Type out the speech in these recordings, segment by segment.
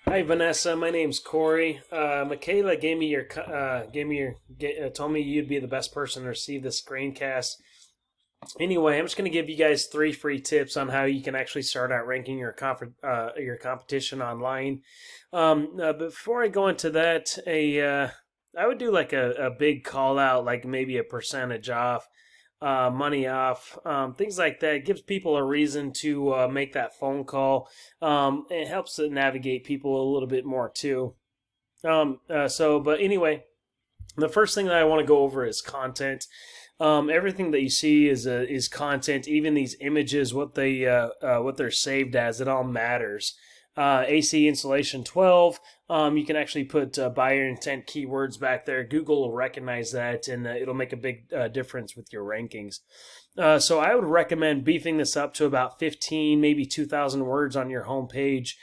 Hi Vanessa, my name's Corey. Michaela told me you'd be the best person to receive this screencast. Anyway, I'm just going to give you guys three free tips on how you can actually start out ranking your competition online. Before I go into that, I would do like a big call out, like maybe a percentage off, money off, things like that. It gives people a reason to make that phone call. It helps to navigate people a little bit more too. But anyway, the first thing that I want to go over is content. Everything that you see is content. Even these images, what they're saved as, it all matters. AC installation 12. You can actually put buyer intent keywords back there. Google will recognize that, and it'll make a big difference with your rankings. So I would recommend beefing this up to about 15, maybe 2,000 words on your homepage.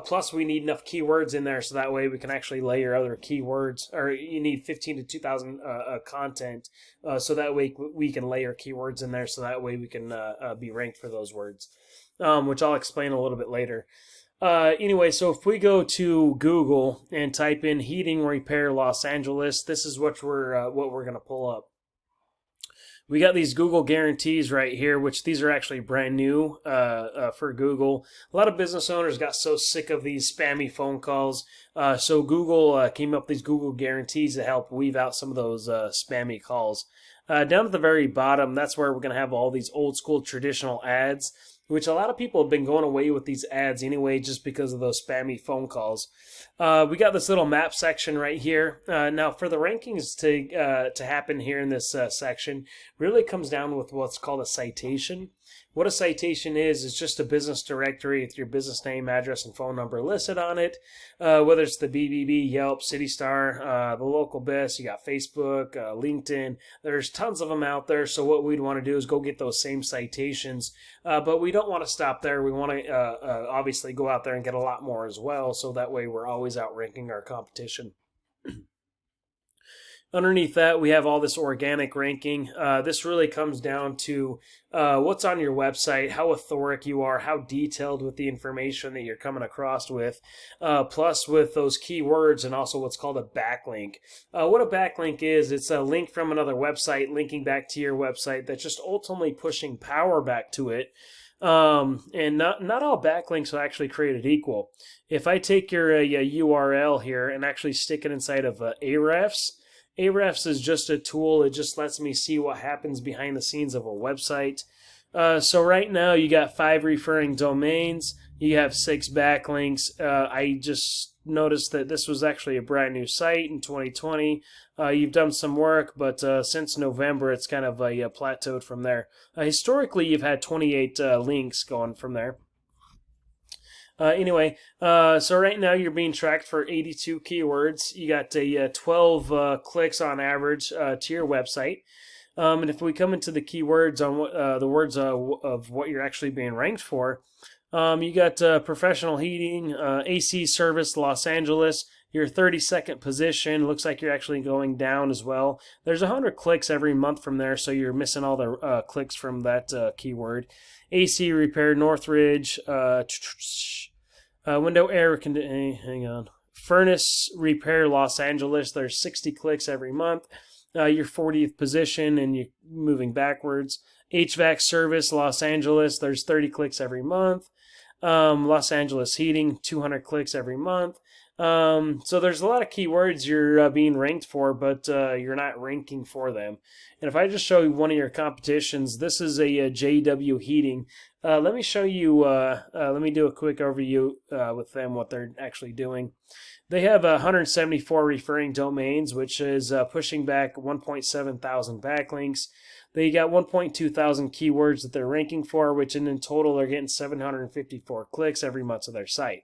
Plus, we need enough keywords in there so that way we can actually layer other keywords. Or you need 15 to 2,000 content, so that way we can layer keywords in there. So that way we can be ranked for those words, which I'll explain a little bit later. Anyway, so if we go to Google and type in heating repair Los Angeles, this is what we're gonna pull up. We got these Google guarantees right here, which these are actually brand new for Google. A lot of business owners got so sick of these spammy phone calls, so Google came up with these Google guarantees to help weave out some of those spammy calls. Down at the very bottom, that's where we're going to have all these old school traditional ads, which a lot of people have been going away with these ads anyway just because of those spammy phone calls. We got this little map section right here. Now, for the rankings to happen here in this section, really comes down with what's called a citation. What a citation is just a business directory with your business name, address, and phone number listed on it. Whether it's the BBB, Yelp, City Star, the local best, you got Facebook, LinkedIn. There's tons of them out there. So what we'd want to do is go get those same citations. But we don't want to stop there. We want to obviously go out there and get a lot more as well. So that way we're always outranking our competition. Underneath that, we have all this organic ranking. This really comes down to what's on your website, how authoric you are, how detailed with the information that you're coming across with, plus with those keywords and also what's called a backlink. What a backlink is, it's a link from another website linking back to your website that's just ultimately pushing power back to it. And not all backlinks are actually created equal. If I take your URL here and actually stick it inside of Ahrefs, Ahrefs is just a tool. It just lets me see what happens behind the scenes of a website. So right now you got 5 referring domains. You have 6 backlinks. I just noticed that this was actually a brand new site in 2020. You've done some work, but since November it's kind of plateaued from there. Historically, you've had 28 links going from there. So right now you're being tracked for 82 keywords. You got 12 clicks on average to your website. And if we come into the keywords on what the words of what you're actually being ranked for, you got professional heating, AC service, Los Angeles. Your 32nd position looks like you're actually going down as well. There's 100 clicks every month from there, so you're missing all the clicks from that keyword. AC repair, Northridge. Window air conditioning. Hang on. Furnace repair, Los Angeles. There's 60 clicks every month. Your 40th position, and you're moving backwards. HVAC service, Los Angeles. There's 30 clicks every month. Los Angeles heating, 200 clicks every month. So there's a lot of keywords you're being ranked for, but you're not ranking for them. And if I just show you one of your competitions, this is a JW Heating. Let me show you, let me do a quick overview with them, what they're actually doing. They have 174 referring domains, which is pushing back 1.7 thousand backlinks. They got 1.2 thousand keywords that they're ranking for, which in total they're getting 754 clicks every month to their site.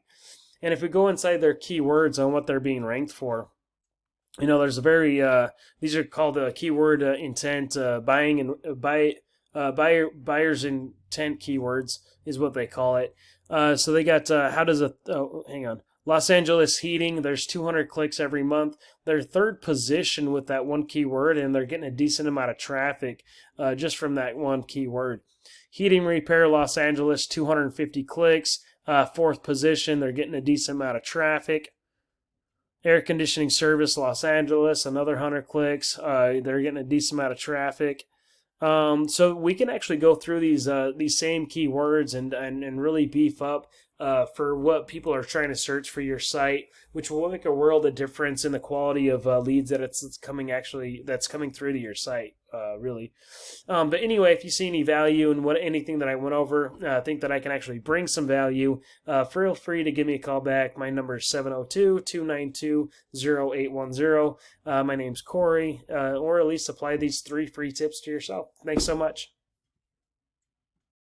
And if we go inside their keywords on what they're being ranked for, there's a very these are called keyword intent, buying and buyer's intent keywords is what they call it. So they got hang on. Los Angeles heating, there's 200 clicks every month. They're third position with that one keyword, and they're getting a decent amount of traffic just from that one keyword. Heating repair, Los Angeles, 250 clicks. 4th position. They're getting a decent amount of traffic. Air conditioning service, Los Angeles, another 100 clicks. They're getting a decent amount of traffic. So we can actually go through these same keywords and really beef up for what people are trying to search for your site, which will make a world of difference in the quality of leads that's coming through to your site. Really. But anyway, if you see any value in anything that I went over, think that I can actually bring some value, feel free to give me a call back. My number is 702-292-0810. My name's Corey, or at least apply these 3 free tips to yourself. Thanks so much.